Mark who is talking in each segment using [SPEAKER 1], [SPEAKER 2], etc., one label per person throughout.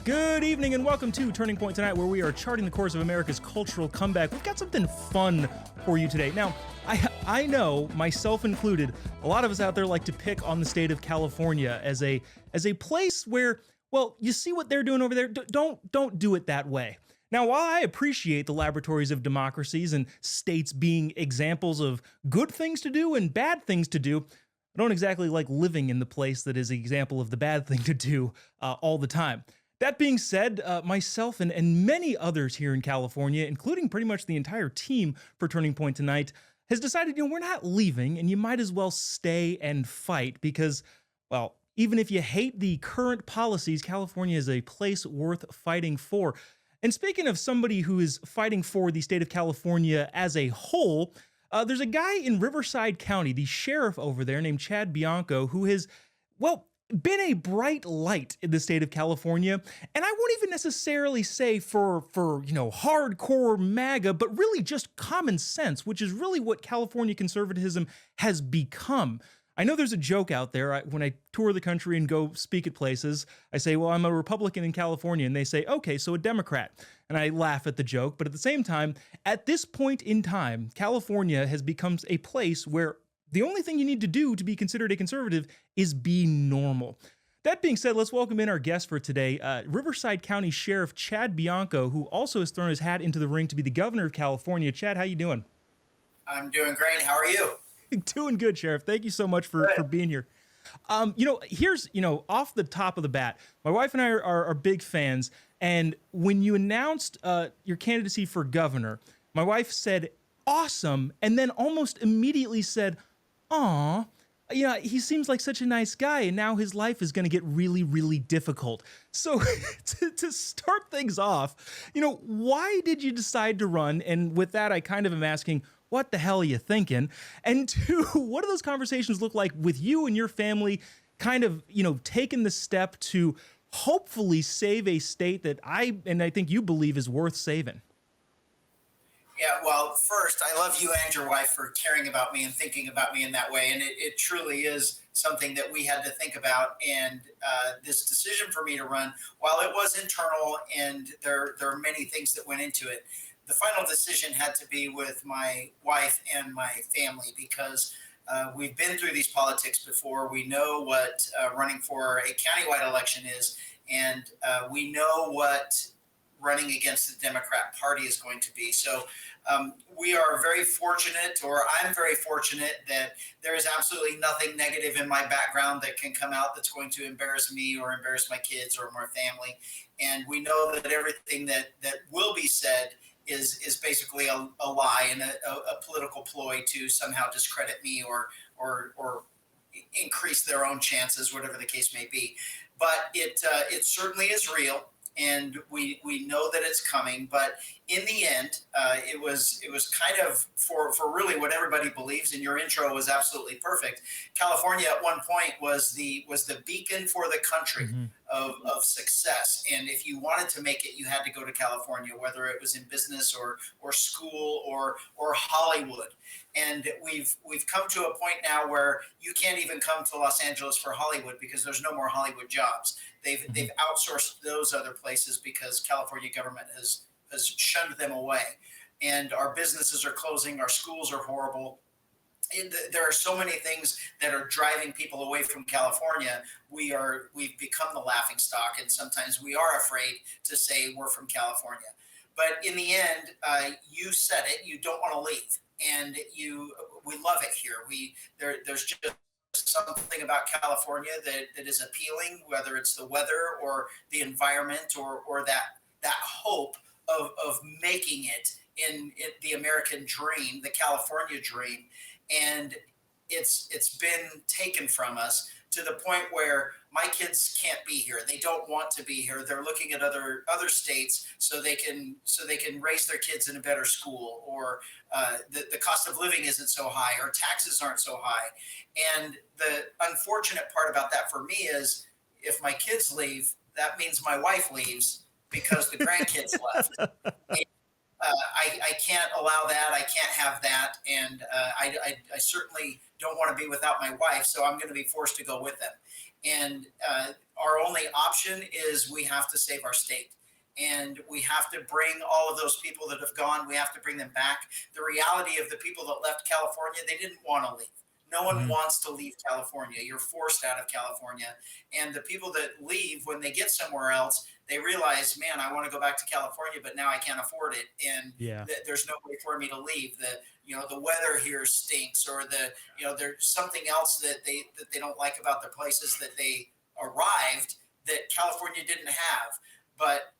[SPEAKER 1] Good evening and welcome to Turning Point Tonight, where we are charting the course of America's cultural comeback. We've got something fun for you today. Now, I know, myself included, a lot of us out there like to pick on the state of California as a place where, well, you see what they're doing over there. Don't do it that way. Now, while I appreciate the laboratories of democracies and states being examples of good things to do and bad things to do, I don't exactly like living in the place that is an example of the bad thing to do all the time. That being said, myself and many others here in California, including pretty much the entire team for Turning Point Tonight, has decided, we're not leaving and you might as well stay and fight because, well, even if you hate the current policies, California is a place worth fighting for. And speaking of somebody who is fighting for the state of California as a whole, there's a guy in Riverside County, the sheriff over there named Chad Bianco, who has, well, been a bright light in the state of California, and I won't even necessarily say for hardcore MAGA, but really just common sense, which is really what California conservatism has become. I know there's a joke out there. When I tour the country and go speak at places, I say, well, I'm a Republican in California, and they say, okay, so a Democrat. And I laugh at the joke, but at the same time, at this point in time, California has become a place where the only thing you need to do to be considered a conservative is be normal. That being said, let's welcome in our guest for today, Riverside County Sheriff Chad Bianco, who also has thrown his hat into the ring to be the governor of California. Chad, how you doing?
[SPEAKER 2] I'm doing great. How are you?
[SPEAKER 1] Doing good, Sheriff. Thank you so much for being here. Here's, off the top of the bat, my wife and I are big fans. And when you announced your candidacy for governor, my wife said, awesome. And then almost immediately said, aw, he seems like such a nice guy, and now his life is going to get really, really difficult. So to start things off, why did you decide to run? And with that, I kind of am asking, what the hell are you thinking? And two, what do those conversations look like with you and your family kind of, taking the step to hopefully save a state that I think you believe is worth saving?
[SPEAKER 2] Yeah, well, first, I love you and your wife for caring about me and thinking about me in that way. And it truly is something that we had to think about. And this decision for me to run, while it was internal and there are many things that went into it, the final decision had to be with my wife and my family because we've been through these politics before. We know what running for a countywide election is, and we know what running against the Democrat Party is going to be. So we are very fortunate, or I'm very fortunate, that there is absolutely nothing negative in my background that can come out that's going to embarrass me or embarrass my kids or my family. And we know that everything that will be said is basically a lie and a political ploy to somehow discredit me or increase their own chances, whatever the case may be. But it certainly is real. And we know that it's coming, but in the end, it was kind of for really what everybody believes. And your intro was absolutely perfect. California at one point was the beacon for the country of success. And if you wanted to make it, you had to go to California, whether it was in business or school or Hollywood. And we've come to a point now where you can't even come to Los Angeles for Hollywood because there's no more Hollywood jobs. They've outsourced those other places because California government has shunned them away. And our businesses are closing, our schools are horrible. And there are so many things that are driving people away from California. We've become the laughing stock, and sometimes we are afraid to say we're from California. But in the end, you said it, you don't want to leave. And we love it here. There's just something about California that is appealing, whether it's the weather or the environment or that hope of making it in the American dream, the California dream. And it's been taken from us to the point where my kids can't be here. They don't want to be here. They're looking at other states so they can raise their kids in a better school, or the cost of living isn't so high, or taxes aren't so high. And the unfortunate part about that for me is if my kids leave, that means my wife leaves because the grandkids left. I can't allow that. I can't have that, and I certainly don't want to be without my wife. So I'm going to be forced to go with them. And our only option is we have to save our state. And we have to bring all of those people that have gone, we have to bring them back. The reality of the people that left California, they didn't want to leave. No one
[SPEAKER 1] Mhm.
[SPEAKER 2] wants to leave California. You're forced out of California. And the people that leave, when they get somewhere else, they realize, man, I want to go back to California, but now I can't afford it. And
[SPEAKER 1] Yeah.
[SPEAKER 2] there's no way for me to leave. The weather here stinks, or there's something else that they don't like about the places that they arrived that California didn't have. But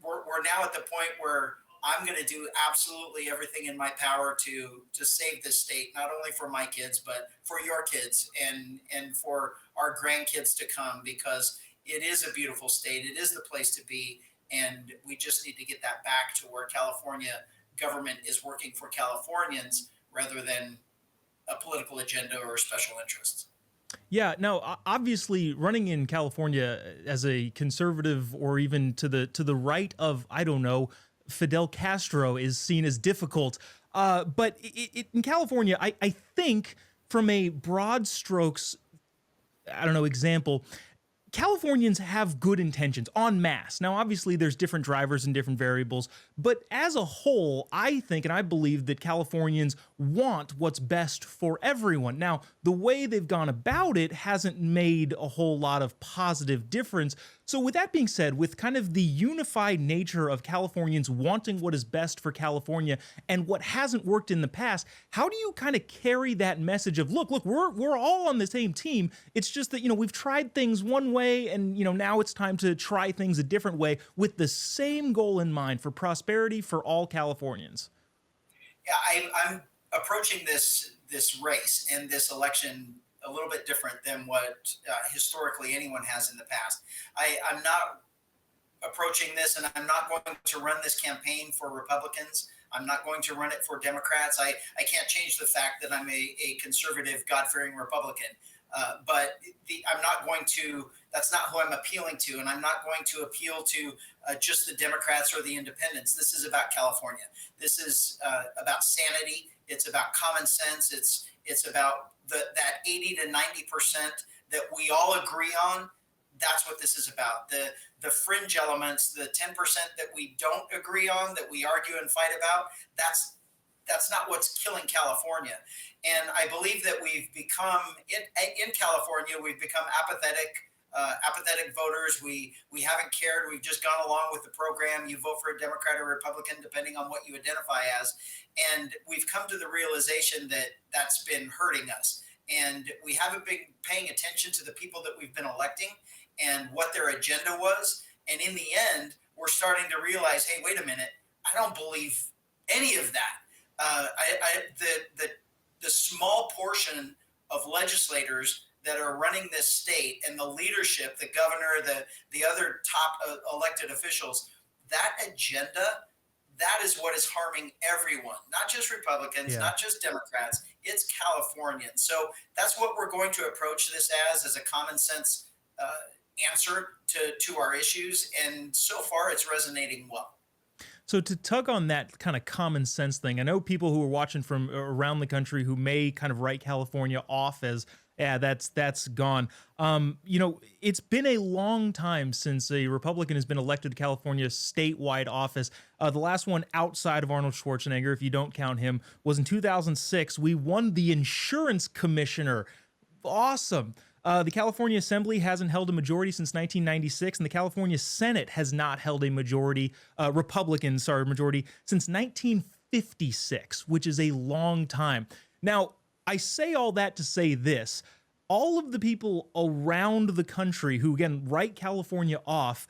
[SPEAKER 2] we're now at the point where I'm going to do absolutely everything in my power to save this state, not only for my kids, but for your kids and for our grandkids to come, because it is a beautiful state. It is the place to be, and we just need to get that back to where California government is working for Californians rather than a political agenda or special interests.
[SPEAKER 1] Yeah, no, obviously running in California as a conservative or even to the right of, I don't know, Fidel Castro is seen as difficult. But in California, I think from a broad strokes, I don't know, example, Californians have good intentions en masse. Now, obviously, there's different drivers and different variables, but as a whole, I think and I believe that Californians want what's best for everyone. Now, the way they've gone about it hasn't made a whole lot of positive difference. So, with that being said, with kind of the unified nature of Californians wanting what is best for California and what hasn't worked in the past, how do you kind of carry that message of look, we're all on the same team. It's just that we've tried things one way, and now it's time to try things a different way with the same goal in mind for prosperity for all Californians.
[SPEAKER 2] Yeah, I'm approaching this race and this election a little bit different than what historically anyone has in the past. I'm not approaching this, and I'm not going to run this campaign for Republicans. I'm not going to run it for Democrats. I can't change the fact that I'm a conservative, God fearing Republican. But I'm not going to, that's not who I'm appealing to. And I'm not going to appeal to just the Democrats or the independents. This is about California. This is about sanity. It's about common sense. It's about that 80 to 90% that we all agree on. That's what this is about. The fringe elements, the 10% that we don't agree on, that we argue and fight about, that's not what's killing California. And I believe that we've become in California, we've become apathetic voters. We haven't cared. We've just gone along with the program. You vote for a Democrat or Republican, depending on what you identify as. And we've come to the realization that that's been hurting us. And we haven't been paying attention to the people that we've been electing and what their agenda was. And in the end, we're starting to realize, hey, wait a minute, I don't believe any of that. The small portion of legislators that are running this state and the leadership, the governor, the other top elected officials, that agenda, that is what is harming everyone, not just Republicans,
[SPEAKER 1] Yeah.
[SPEAKER 2] not just Democrats. It's Californians. So that's what we're going to approach this as a common sense answer to our issues. And so far, it's resonating well.
[SPEAKER 1] So to tug on that kind of common sense thing, I know people who are watching from around the country who may kind of write California off as, yeah, that's gone. It's been a long time since a Republican has been elected to California's statewide office. The last one outside of Arnold Schwarzenegger, if you don't count him, was in 2006. We won the insurance commissioner. Awesome. The California Assembly hasn't held a majority since 1996, and the California Senate has not held a majority since 1956, which is a long time. Now, I say all that to say this. All of the people around the country who, again, write California off,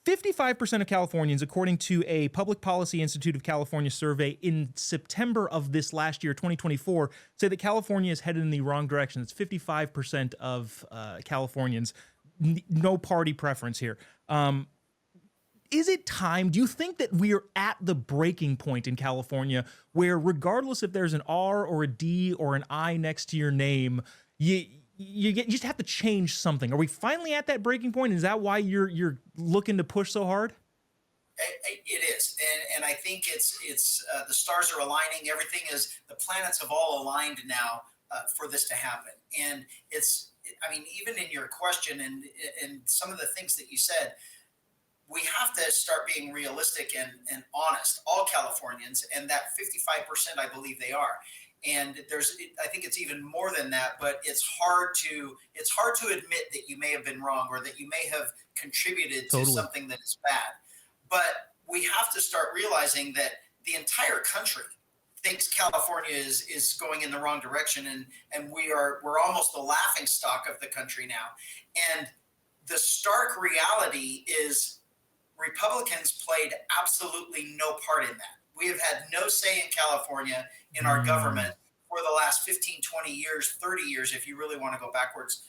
[SPEAKER 1] 55% of Californians, according to a Public Policy Institute of California survey in September of this last year, 2024, say that California is headed in the wrong direction. It's 55% of Californians. No party preference here. Is it time? Do you think that we are at the breaking point in California where, regardless if there's an R or a D or an I next to your name, you just have to change something? Are we finally at that breaking point? Is that why you're looking to push so hard?
[SPEAKER 2] It is, and I think it's the stars are aligning. Everything is the planets have all aligned now for this to happen, and it's. I mean, even in your question and some of the things that you said, we have to start being realistic and honest, all Californians, and that 55%, I believe they are. And I think it's even more than that, but it's hard to admit that you may have been wrong or that you may have contributed to
[SPEAKER 1] Totally.
[SPEAKER 2] something that is bad. But we have to start realizing that the entire country thinks California is going in the wrong direction, and we're almost the laughing stock of the country now. And the stark reality is Republicans played absolutely no part in that. We have had no say in California in our
[SPEAKER 1] Mm,
[SPEAKER 2] government for the last 15, 20 years, 30 years, if you really want to go backwards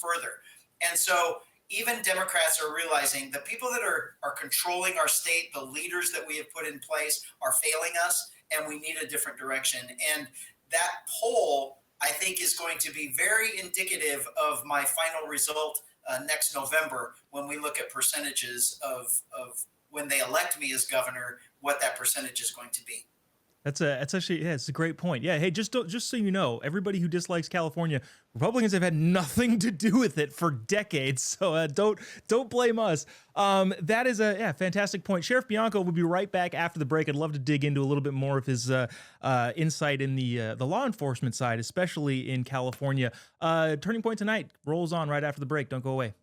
[SPEAKER 2] further. And so even Democrats are realizing the people that are controlling our state, the leaders that we have put in place are failing us, and we need a different direction. And that poll, I think, is going to be very indicative of my final result next November when we look at percentages of when they elect me as governor, what that percentage is going to be.
[SPEAKER 1] that's actually, yeah, it's a great point. Yeah, hey, just so you know, everybody who dislikes California, Republicans have had nothing to do with it for decades. So don't blame us. That is a, yeah, fantastic point. Sheriff Bianco will be right back after the break. I'd love to dig into a little bit more of his insight in the law enforcement side, especially in California. Turning Point Tonight rolls on right after the break. Don't go away.